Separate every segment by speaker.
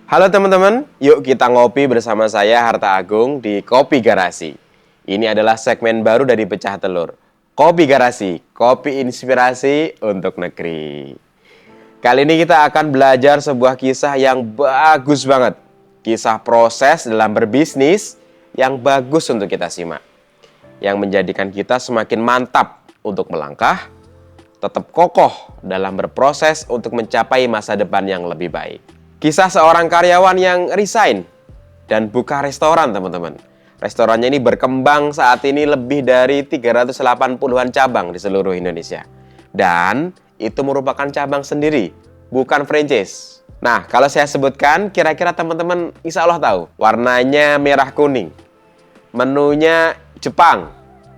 Speaker 1: Halo teman-teman, yuk kita ngopi bersama saya Harta Agung di Kopi Garasi. Ini adalah segmen baru dari Pecah Telur. Kopi Garasi, kopi inspirasi untuk negeri. Kali ini kita akan belajar sebuah kisah yang bagus banget. Kisah proses dalam berbisnis yang bagus untuk kita simak. Yang menjadikan kita semakin mantap untuk melangkah, tetap kokoh dalam berproses untuk mencapai masa depan yang lebih baik. Kisah seorang karyawan yang resign dan buka restoran, teman-teman. Restorannya ini berkembang saat ini lebih dari 380-an cabang di seluruh Indonesia. Dan itu merupakan cabang sendiri, bukan franchise. Nah, kalau saya sebutkan, kira-kira teman-teman insya Allah tahu. Warnanya merah kuning. Menunya Jepang,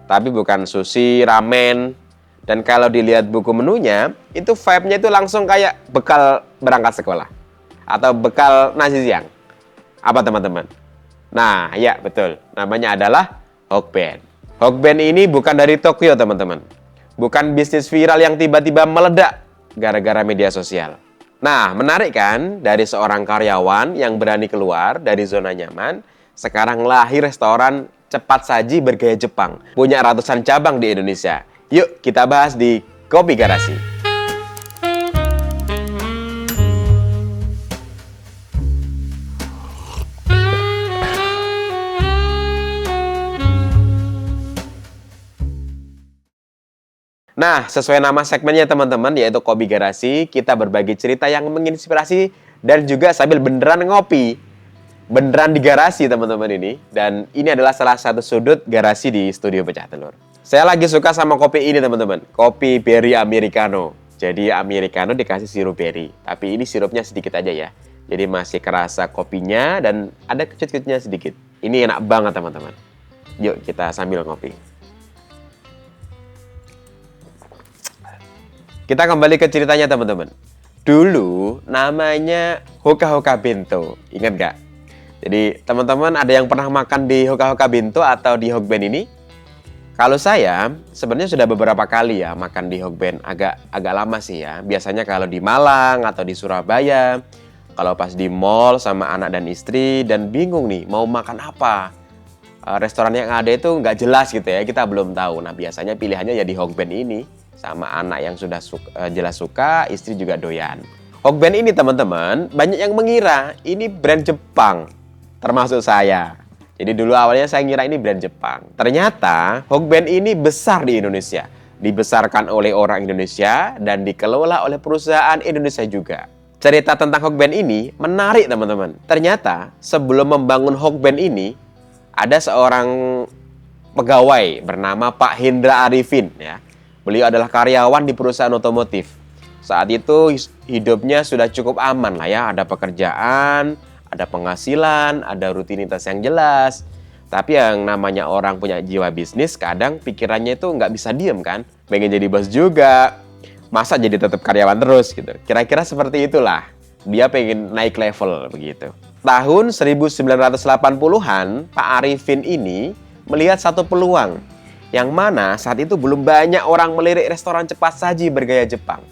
Speaker 1: tapi bukan sushi, ramen. Dan kalau dilihat buku menunya, itu vibe-nya itu langsung kayak bekal berangkat sekolah. Atau bekal nasi siang. Apa teman-teman? Nah, ya betul. Namanya adalah Hokben. Hokben ini bukan dari Tokyo, teman-teman. Bukan bisnis viral yang tiba-tiba meledak gara-gara media sosial. Nah, menarik kan? Dari seorang karyawan yang berani keluar dari zona nyaman, sekarang lahir restoran cepat saji bergaya Jepang. Punya ratusan cabang di Indonesia. Yuk kita bahas di Kopi Garasi. Nah, sesuai nama segmennya teman-teman, yaitu Kopi Garasi, kita berbagi cerita yang menginspirasi dan juga sambil beneran ngopi. Beneran di garasi teman-teman ini. Dan ini adalah salah satu sudut garasi di studio Pecah Telur. Saya lagi suka sama kopi ini teman-teman. Kopi berry americano. Jadi americano dikasih sirup berry. Tapi ini sirupnya sedikit aja ya. Jadi masih kerasa kopinya dan ada kecut-kecutnya sedikit. Ini enak banget teman-teman. Yuk kita sambil ngopi. Kita kembali ke ceritanya teman-teman. Dulu namanya Hoka Hoka Bento. Ingat gak? Jadi teman-teman ada yang pernah makan di Hoka Hoka Bento atau di Hokben ini? Kalau saya sebenarnya sudah beberapa kali ya makan di Hokben. Agak lama sih ya. Biasanya kalau di Malang atau di Surabaya. Kalau pas di mall sama anak dan istri dan bingung nih mau makan apa. Restoran yang ada itu nggak jelas gitu ya. Kita belum tahu. Nah biasanya pilihannya ya di Hokben ini. Sama anak yang sudah jelas suka, istri juga doyan. Hokben ini teman-teman, banyak yang mengira ini brand Jepang, termasuk saya. Jadi dulu awalnya saya ngira ini brand Jepang. Ternyata Hokben ini besar di Indonesia. Dibesarkan oleh orang Indonesia dan dikelola oleh perusahaan Indonesia juga. Cerita tentang Hokben ini menarik teman-teman. Ternyata sebelum membangun Hokben ini, ada seorang pegawai bernama Pak Hendra Arifin ya. Beliau adalah karyawan di perusahaan otomotif. Saat itu hidupnya sudah cukup aman lah ya. Ada pekerjaan, ada penghasilan, ada rutinitas yang jelas. Tapi yang namanya orang punya jiwa bisnis, kadang pikirannya itu nggak bisa diem kan. Pengen jadi bos juga. Masa jadi tetap karyawan terus gitu. Kira-kira seperti itulah. Dia pengen naik level begitu. Tahun 1980-an, Pak Arifin ini melihat satu peluang. Yang mana saat itu belum banyak orang melirik restoran cepat saji bergaya Jepang.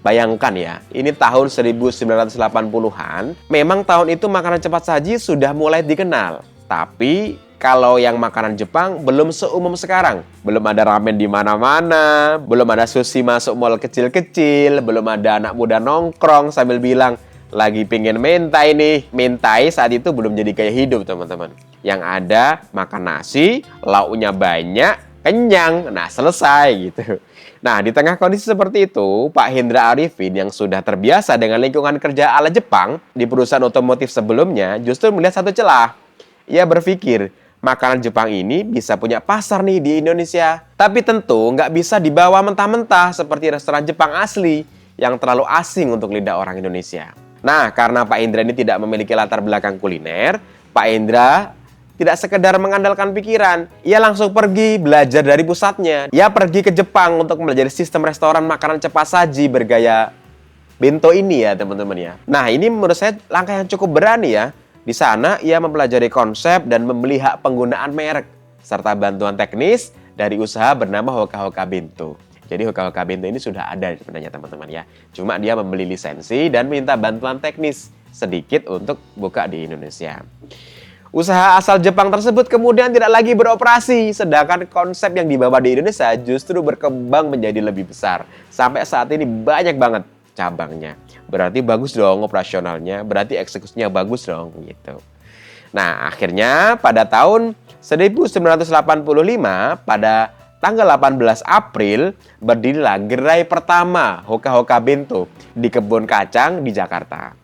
Speaker 1: Bayangkan ya, ini tahun 1980-an. Memang tahun itu makanan cepat saji sudah mulai dikenal. Tapi kalau yang makanan Jepang belum seumum sekarang. Belum ada ramen di mana-mana, belum ada sushi masuk mall kecil-kecil, belum ada anak muda nongkrong sambil bilang, lagi pengen mentai nih. Mentai saat itu belum jadi gaya hidup teman-teman. Yang ada makan nasi, lauknya banyak, kenyang, nah selesai gitu. Nah di tengah kondisi seperti itu, Pak Hendra Arifin yang sudah terbiasa dengan lingkungan kerja ala Jepang di perusahaan otomotif sebelumnya justru melihat satu celah. Ia berpikir, makanan Jepang ini bisa punya pasar nih di Indonesia. Tapi tentu nggak bisa dibawa mentah-mentah seperti restoran Jepang asli yang terlalu asing untuk lidah orang Indonesia. Nah karena Pak Hendra ini tidak memiliki latar belakang kuliner, Pak Hendra tidak sekedar mengandalkan pikiran, ia langsung pergi belajar dari pusatnya. Ia pergi ke Jepang untuk belajar sistem restoran makanan cepat saji bergaya bento ini ya teman-teman ya. Nah ini menurut saya langkah yang cukup berani ya. Di sana ia mempelajari konsep dan membeli hak penggunaan merek serta bantuan teknis dari usaha bernama Hoka Hoka Bento. Jadi Hoka Hoka Bento ini sudah ada sebenarnya teman-teman ya. Cuma dia membeli lisensi dan minta bantuan teknis sedikit untuk buka di Indonesia. Usaha asal Jepang tersebut kemudian tidak lagi beroperasi, sedangkan konsep yang dibawa di Indonesia justru berkembang menjadi lebih besar. Sampai saat ini banyak banget cabangnya. Berarti bagus dong operasionalnya, berarti eksekusinya bagus dong gitu. Nah, akhirnya pada tahun 1985 pada tanggal 18 April berdirilah gerai pertama Hoka Hoka Bento di Kebun Kacang di Jakarta.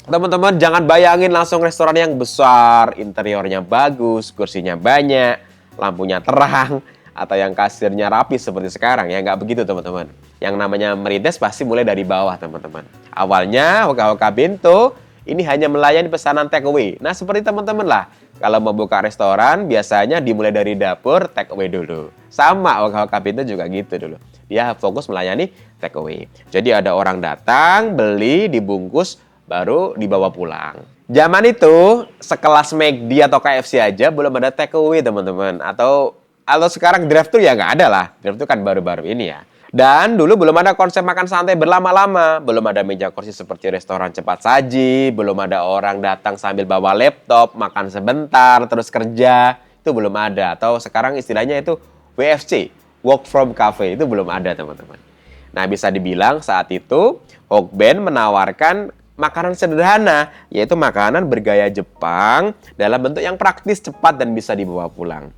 Speaker 1: Teman-teman jangan bayangin langsung restoran yang besar, interiornya bagus, kursinya banyak, lampunya terang, atau yang kasirnya rapi seperti sekarang ya, nggak begitu teman-teman. Yang namanya merintis pasti mulai dari bawah teman-teman. Awalnya Hoka Hoka Bento ini hanya melayani pesanan take away. Nah seperti teman-teman lah, kalau mau buka restoran biasanya dimulai dari dapur take away dulu. Sama Hoka Hoka Bento juga gitu dulu. Dia fokus melayani take away. Jadi ada orang datang, beli, dibungkus, baru dibawa pulang. Zaman itu sekelas McD atau KFC aja belum ada take away teman-teman. Atau sekarang drive-thru ya nggak ada lah. Drive-thru kan baru-baru ini ya. Dan dulu belum ada konsep makan santai berlama-lama. Belum ada meja kursi seperti restoran cepat saji. Belum ada orang datang sambil bawa laptop, makan sebentar, terus kerja. Itu belum ada. Atau sekarang istilahnya itu WFC, Work From Cafe. Itu belum ada teman-teman. Nah bisa dibilang saat itu Hokben menawarkan makanan sederhana, yaitu makanan bergaya Jepang dalam bentuk yang praktis, cepat, dan bisa dibawa pulang.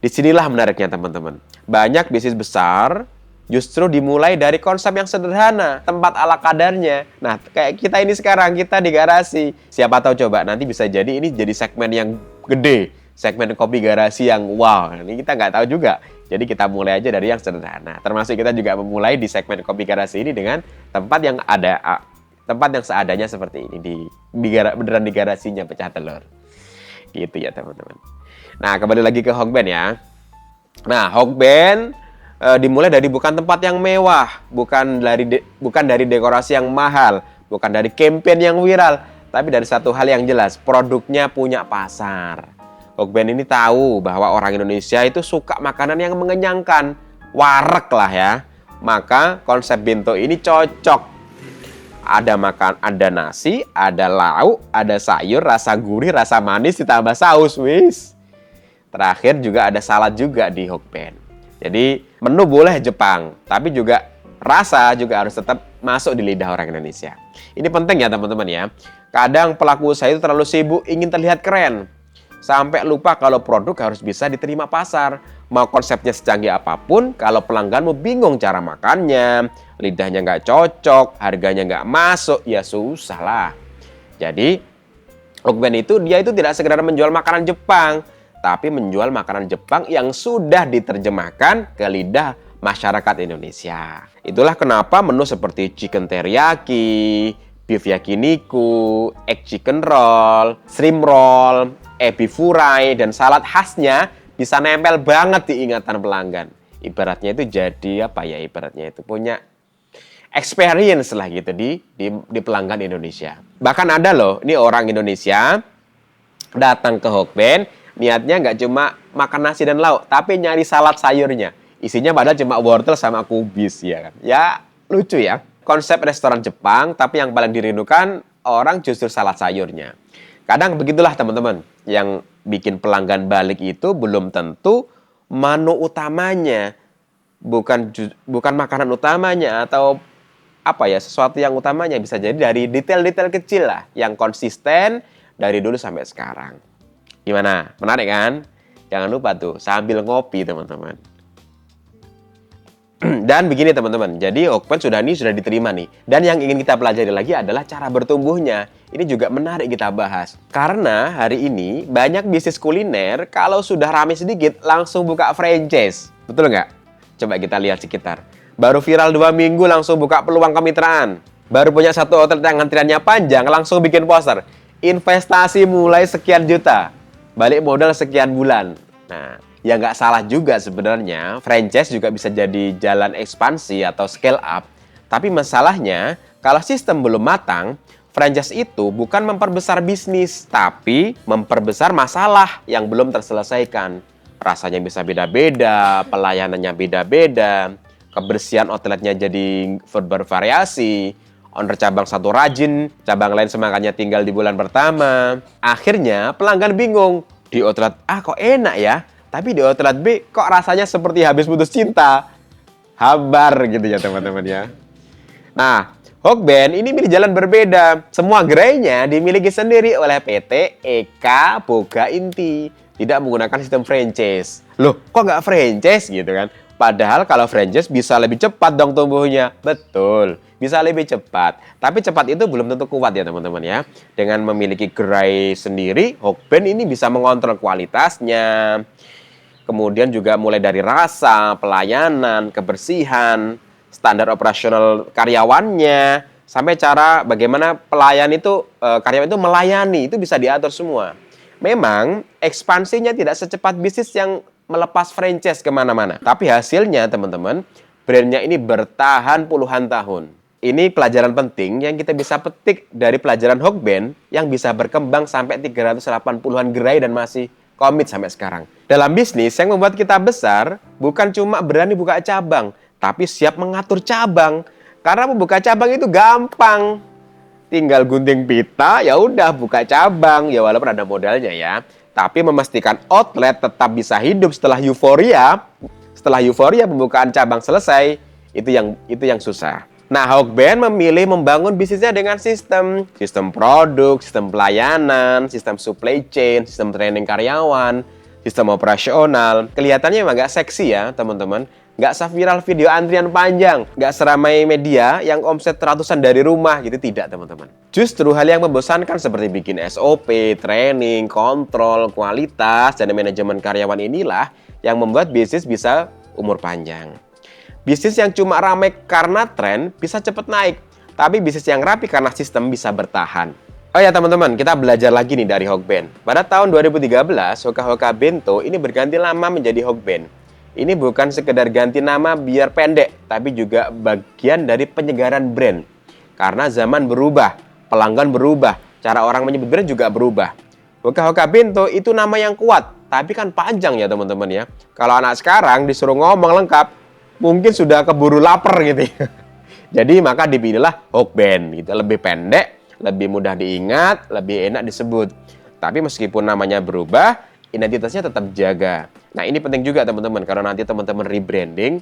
Speaker 1: Disinilah menariknya teman-teman. Banyak bisnis besar justru dimulai dari konsep yang sederhana, tempat ala kadarnya. Nah, kayak kita ini sekarang, kita di garasi. Siapa tahu coba, nanti bisa jadi ini jadi segmen yang gede. Segmen kopi garasi yang wow. Ini kita nggak tahu juga. Jadi kita mulai aja dari yang sederhana. Termasuk kita juga memulai di segmen kopi garasi ini dengan tempat yang ada, tempat yang seadanya seperti ini. Beneran di garasinya pecah telur. Gitu ya teman-teman. Nah, kembali lagi ke Hokben ya. Nah, Hokben dimulai dari bukan tempat yang mewah, bukan dari dekorasi yang mahal, bukan dari campaign yang viral, tapi dari satu hal yang jelas, produknya punya pasar. Hokben ini tahu bahwa orang Indonesia itu suka makanan yang mengenyangkan, wareg lah ya. Maka konsep bento ini cocok. Ada nasi, ada lauk, ada sayur, rasa gurih, rasa manis ditambah saus, wis. Terakhir juga ada salad juga di Hokben. Jadi menu boleh Jepang, tapi juga rasa juga harus tetap masuk di lidah orang Indonesia. Ini penting ya teman-teman ya. Kadang pelaku usaha itu terlalu sibuk ingin terlihat keren, sampai lupa kalau produk harus bisa diterima pasar. Mau konsepnya secanggih apapun, kalau pelangganmu bingung cara makannya, lidahnya nggak cocok, harganya nggak masuk, ya susah lah. Jadi Hokben itu tidak sekedar menjual makanan Jepang, tapi menjual makanan Jepang yang sudah diterjemahkan ke lidah masyarakat Indonesia. Itulah kenapa menu seperti chicken teriyaki, beef yakiniku, egg chicken roll, shrimp roll, ebi furai, dan salad khasnya bisa nempel banget di ingatan pelanggan. Ibaratnya itu jadi ibaratnya itu punya experience lah gitu di pelanggan Indonesia. Bahkan ada loh, ini orang Indonesia datang ke Hokben, niatnya nggak cuma makan nasi dan lauk, tapi nyari salad sayurnya. Isinya padahal cuma wortel sama kubis ya kan. Ya lucu ya. Konsep restoran Jepang, tapi yang paling dirindukan orang justru salad sayurnya. Kadang begitulah teman-teman. Yang bikin pelanggan balik itu belum tentu menu utamanya. Bukan makanan utamanya atau sesuatu yang utamanya. Bisa jadi dari detail-detail kecil lah yang konsisten dari dulu sampai sekarang. Gimana? Menarik kan? Jangan lupa tuh sambil ngopi teman-teman. Dan begini teman-teman, jadi Hokben sudah diterima nih. Dan yang ingin kita pelajari lagi adalah cara bertumbuhnya. Ini juga menarik kita bahas. Karena hari ini banyak bisnis kuliner kalau sudah rame sedikit langsung buka franchise. Betul nggak? Coba kita lihat sekitar. Baru viral 2 minggu langsung buka peluang kemitraan. Baru punya satu hotel yang antriannya panjang langsung bikin poster. Investasi mulai sekian juta. Balik modal sekian bulan. Nah, ya nggak salah juga sebenarnya. Franchise juga bisa jadi jalan ekspansi atau scale up. Tapi masalahnya, kalau sistem belum matang, franchise itu bukan memperbesar bisnis, tapi memperbesar masalah yang belum terselesaikan. Rasanya bisa beda-beda, pelayanannya beda-beda, kebersihan outletnya jadi bervariasi, owner cabang satu rajin, cabang lain semangatnya tinggal di bulan pertama. Akhirnya pelanggan bingung, di outlet A kok enak ya, tapi di outlet B kok rasanya seperti habis putus cinta. Habar gitu ya teman-teman ya. Nah, Hokben ini milih jalan berbeda. Semua gerainya dimiliki sendiri oleh PT Eka Boga Inti. Tidak menggunakan sistem franchise. Loh, kok nggak franchise gitu kan? Padahal kalau franchise bisa lebih cepat dong tumbuhnya. Betul, bisa lebih cepat. Tapi cepat itu belum tentu kuat ya teman-teman ya. Dengan memiliki gerai sendiri, Hokben ini bisa mengontrol kualitasnya. Kemudian juga mulai dari rasa, pelayanan, kebersihan, standar operasional karyawannya, sampai cara bagaimana karyawan itu melayani, itu bisa diatur semua. Memang ekspansinya tidak secepat bisnis yang melepas franchise kemana-mana. Tapi hasilnya teman-teman, brandnya ini bertahan puluhan tahun. Ini pelajaran penting yang kita bisa petik dari pelajaran Hokben yang bisa berkembang sampai 380-an gerai dan masih komit sampai sekarang. Dalam bisnis yang membuat kita besar, bukan cuma berani buka cabang, tapi siap mengatur cabang. Karena membuka cabang itu gampang. Tinggal gunting pita, ya udah buka cabang. Ya walaupun ada modalnya ya. Tapi memastikan outlet tetap bisa hidup setelah euforia. Setelah euforia pembukaan cabang selesai, itu yang susah. Nah, Hokben memilih membangun bisnisnya dengan sistem produk, sistem pelayanan, sistem supply chain, sistem training karyawan, sistem operasional. Kelihatannya emang gak seksi ya, teman-teman. Gak seviral video antrian panjang, gak seramai media yang omset ratusan dari rumah gitu, tidak teman-teman. Justru hal yang membosankan seperti bikin SOP, training, kontrol, kualitas, dan manajemen karyawan inilah yang membuat bisnis bisa umur panjang. Bisnis yang cuma ramai karena tren bisa cepat naik, tapi bisnis yang rapi karena sistem bisa bertahan. Oh ya teman-teman, kita belajar lagi nih dari Hokben. Pada tahun 2013, Hoka Hoka Bento ini berganti nama menjadi Hokben. Ini bukan sekedar ganti nama biar pendek, tapi juga bagian dari penyegaran brand. Karena zaman berubah, pelanggan berubah, cara orang menyebut brand juga berubah. Hoka Hoka Bento itu nama yang kuat, tapi kan panjang ya teman-teman ya. Kalau anak sekarang disuruh ngomong lengkap, mungkin sudah keburu lapar gitu ya. Jadi maka dipilihlah Hokben gitu, lebih pendek, lebih mudah diingat, lebih enak disebut. Tapi meskipun namanya berubah, identitasnya tetap jaga. Nah, ini penting juga teman-teman, kalau nanti teman-teman rebranding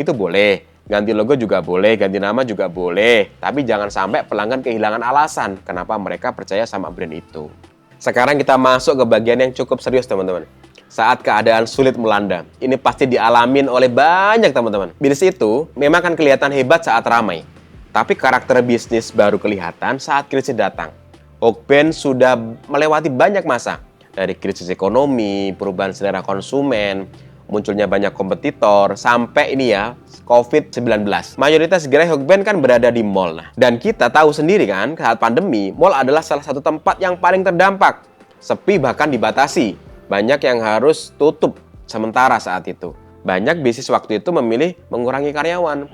Speaker 1: itu boleh, ganti logo juga boleh, ganti nama juga boleh. Tapi jangan sampai pelanggan kehilangan alasan kenapa mereka percaya sama brand itu. Sekarang kita masuk ke bagian yang cukup serius teman-teman. Saat keadaan sulit melanda, ini pasti dialamin oleh banyak teman-teman. Bisnis itu memang kan kelihatan hebat saat ramai, tapi karakter bisnis baru kelihatan saat krisis datang. Hokben sudah melewati banyak masa, dari krisis ekonomi, perubahan selera konsumen, munculnya banyak kompetitor, sampai ini ya, COVID-19. Mayoritas gerai Hokben kan berada di mall. Dan kita tahu sendiri kan, saat pandemi, mall adalah salah satu tempat yang paling terdampak. Sepi bahkan dibatasi. Banyak yang harus tutup sementara saat itu. Banyak bisnis waktu itu memilih mengurangi karyawan.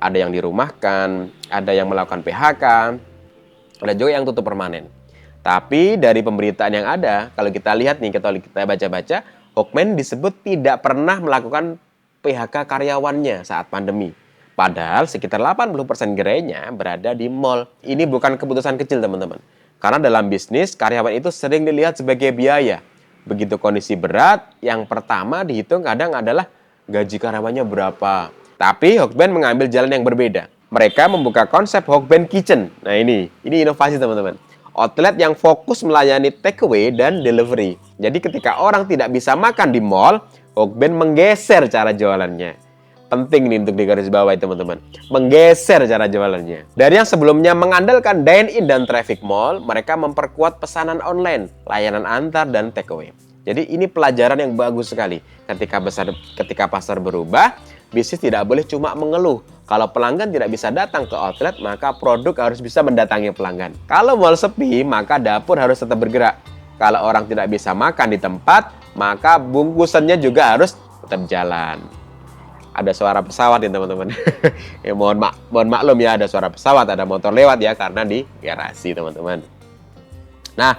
Speaker 1: Ada yang dirumahkan, ada yang melakukan PHK, ada juga yang tutup permanen. Tapi dari pemberitaan yang ada, kalau kita lihat nih, kalau kita baca-baca, Hokben disebut tidak pernah melakukan PHK karyawannya saat pandemi. Padahal sekitar 80% gerainya berada di mall. Ini bukan keputusan kecil teman-teman. Karena dalam bisnis, karyawan itu sering dilihat sebagai biaya. Begitu kondisi berat, yang pertama dihitung kadang adalah gaji karyawannya berapa. Tapi Hokben mengambil jalan yang berbeda. Mereka membuka konsep Hokben Kitchen. Nah ini inovasi teman-teman. Outlet yang fokus melayani takeaway dan delivery. Jadi ketika orang tidak bisa makan di mall, Hokben menggeser cara jualannya. Penting nih untuk digarisbawahi teman-teman. Menggeser cara jualannya. Dari yang sebelumnya mengandalkan dine-in dan traffic mall, mereka memperkuat pesanan online, layanan antar, dan takeaway. Jadi ini pelajaran yang bagus sekali. Ketika pasar berubah, bisnis tidak boleh cuma mengeluh. Kalau pelanggan tidak bisa datang ke outlet, maka produk harus bisa mendatangi pelanggan. Kalau mall sepi, maka dapur harus tetap bergerak. Kalau orang tidak bisa makan di tempat, maka bungkusannya juga harus tetap jalan. Ada suara pesawat nih teman-teman. Ya, mohon maklum ya, ada suara pesawat, ada motor lewat ya, karena di garasi teman-teman. Nah,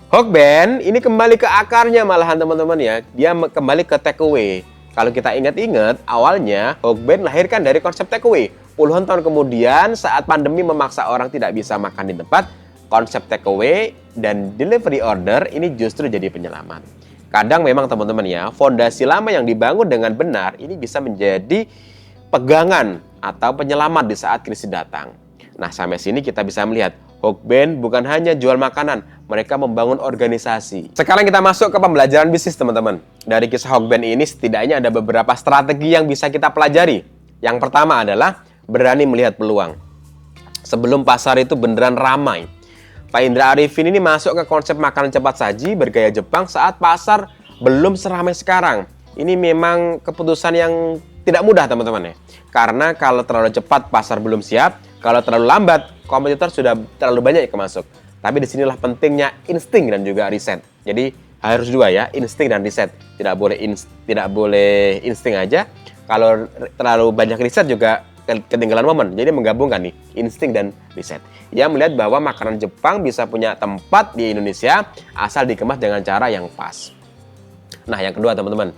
Speaker 1: Hokben ini kembali ke akarnya malahan teman-teman ya. Dia kembali ke takeaway. Kalau kita ingat-ingat, awalnya Hokben lahirkan dari konsep takeaway. puluhan tahun kemudian saat pandemi memaksa orang tidak bisa makan di tempat, konsep takeaway dan delivery order ini justru jadi penyelamat. Kadang memang teman-teman ya, fondasi lama yang dibangun dengan benar ini bisa menjadi pegangan atau penyelamat di saat krisis datang. Nah, sampai sini kita bisa melihat Hokben bukan hanya jual makanan, mereka membangun organisasi. Sekarang kita masuk ke pembelajaran bisnis teman-teman. Dari kisah Hokben ini setidaknya ada beberapa strategi yang bisa kita pelajari. Yang pertama adalah berani melihat peluang. Sebelum pasar itu beneran ramai, Pak Indra Arifin ini masuk ke konsep makanan cepat saji bergaya Jepang saat pasar belum seramai sekarang. Ini memang keputusan yang tidak mudah teman-teman ya. Karena kalau terlalu cepat pasar belum siap, kalau terlalu lambat kompetitor sudah terlalu banyak yang masuk. Tapi disinilah pentingnya insting dan juga riset. Jadi harus dua ya, insting dan riset. Tidak boleh insting aja. Kalau terlalu banyak riset juga ketinggalan momen. Jadi menggabungkan nih insting dan riset. Ia melihat bahwa makanan Jepang bisa punya tempat di Indonesia asal dikemas dengan cara yang pas. Nah, yang kedua teman-teman.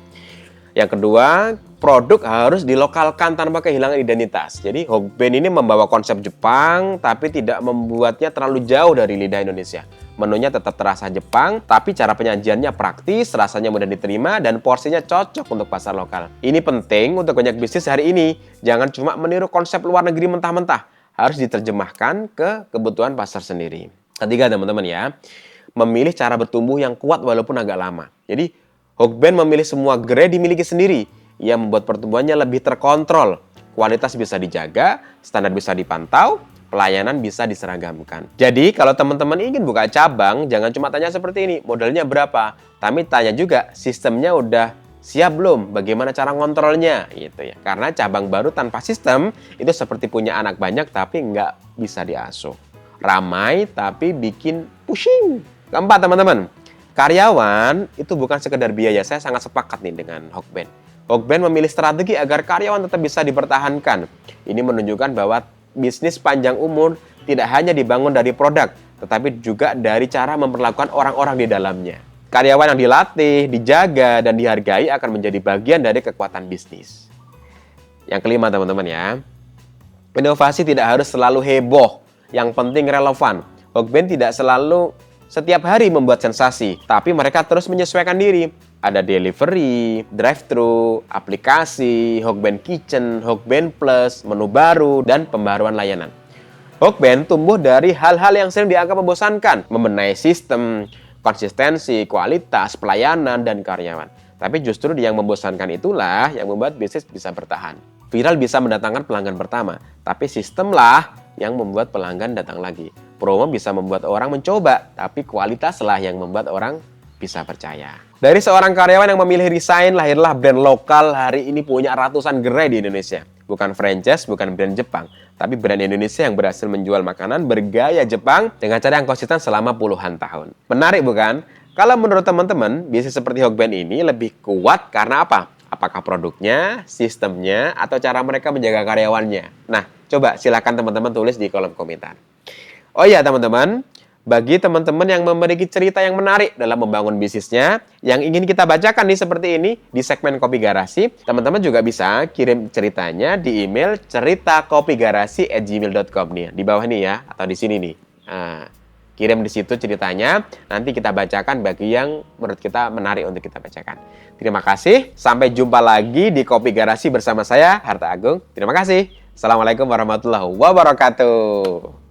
Speaker 1: Yang kedua, produk harus dilokalkan tanpa kehilangan identitas. Jadi Hokben ini membawa konsep Jepang tapi tidak membuatnya terlalu jauh dari lidah Indonesia. Menunya tetap terasa Jepang, tapi cara penyajiannya praktis, rasanya mudah diterima, dan porsinya cocok untuk pasar lokal. Ini penting untuk banyak bisnis hari ini. Jangan cuma meniru konsep luar negeri mentah-mentah. Harus diterjemahkan ke kebutuhan pasar sendiri. Ketiga teman-teman ya, memilih cara bertumbuh yang kuat walaupun agak lama. Jadi Hokben memilih semua gerai dimiliki sendiri. Ia membuat pertumbuhannya lebih terkontrol. Kualitas bisa dijaga, standar bisa dipantau, pelayanan bisa diseragamkan. Jadi kalau teman-teman ingin buka cabang, jangan cuma tanya seperti ini, modalnya berapa? Tapi tanya juga, sistemnya udah siap belum? Bagaimana cara ngontrolnya? Gitu ya. Karena cabang baru tanpa sistem, itu seperti punya anak banyak tapi nggak bisa diasuh. Ramai tapi bikin pusing. Keempat teman-teman, karyawan itu bukan sekedar biaya. Saya sangat sepakat nih dengan Hokben. Hokben memilih strategi agar karyawan tetap bisa dipertahankan. Ini menunjukkan bahwa bisnis panjang umur tidak hanya dibangun dari produk, tetapi juga dari cara memperlakukan orang-orang di dalamnya. Karyawan yang dilatih, dijaga, dan dihargai akan menjadi bagian dari kekuatan bisnis. Yang kelima teman-teman ya, inovasi tidak harus selalu heboh, yang penting relevan. Hokben tidak selalu setiap hari membuat sensasi, tapi mereka terus menyesuaikan diri. Ada delivery, drive-thru, aplikasi, Hokben Kitchen, Hokben Plus, menu baru, dan pembaruan layanan. Hokben tumbuh dari hal-hal yang sering dianggap membosankan, membenahi sistem, konsistensi, kualitas, pelayanan, dan karyawan. Tapi justru yang membosankan itulah yang membuat bisnis bisa bertahan. Viral bisa mendatangkan pelanggan pertama, tapi sistemlah yang membuat pelanggan datang lagi. Promo bisa membuat orang mencoba, tapi kualitaslah yang membuat orang bisa percaya. Dari seorang karyawan yang memilih resign, lahirlah brand lokal hari ini punya ratusan gerai di Indonesia. Bukan franchise, bukan brand Jepang, tapi brand Indonesia yang berhasil menjual makanan bergaya Jepang dengan cara yang konsisten selama puluhan tahun. Menarik bukan? Kalau menurut teman-teman, bisnis seperti Hokben ini lebih kuat karena apa? Apakah produknya, sistemnya, atau cara mereka menjaga karyawannya? Nah, coba silakan teman-teman tulis di kolom komentar. Oh iya teman-teman, bagi teman-teman yang memiliki cerita yang menarik dalam membangun bisnisnya, yang ingin kita bacakan nih seperti ini di segmen Kopi Garasi, teman-teman juga bisa kirim ceritanya di email ceritakopigarasi@gmail.com nih, di bawah nih ya, atau di sini nih. Nah, kirim di situ ceritanya, nanti kita bacakan bagi yang menurut kita menarik untuk kita bacakan. Terima kasih, sampai jumpa lagi di Kopi Garasi bersama saya, Harta Agung. Terima kasih. Assalamualaikum warahmatullahi wabarakatuh.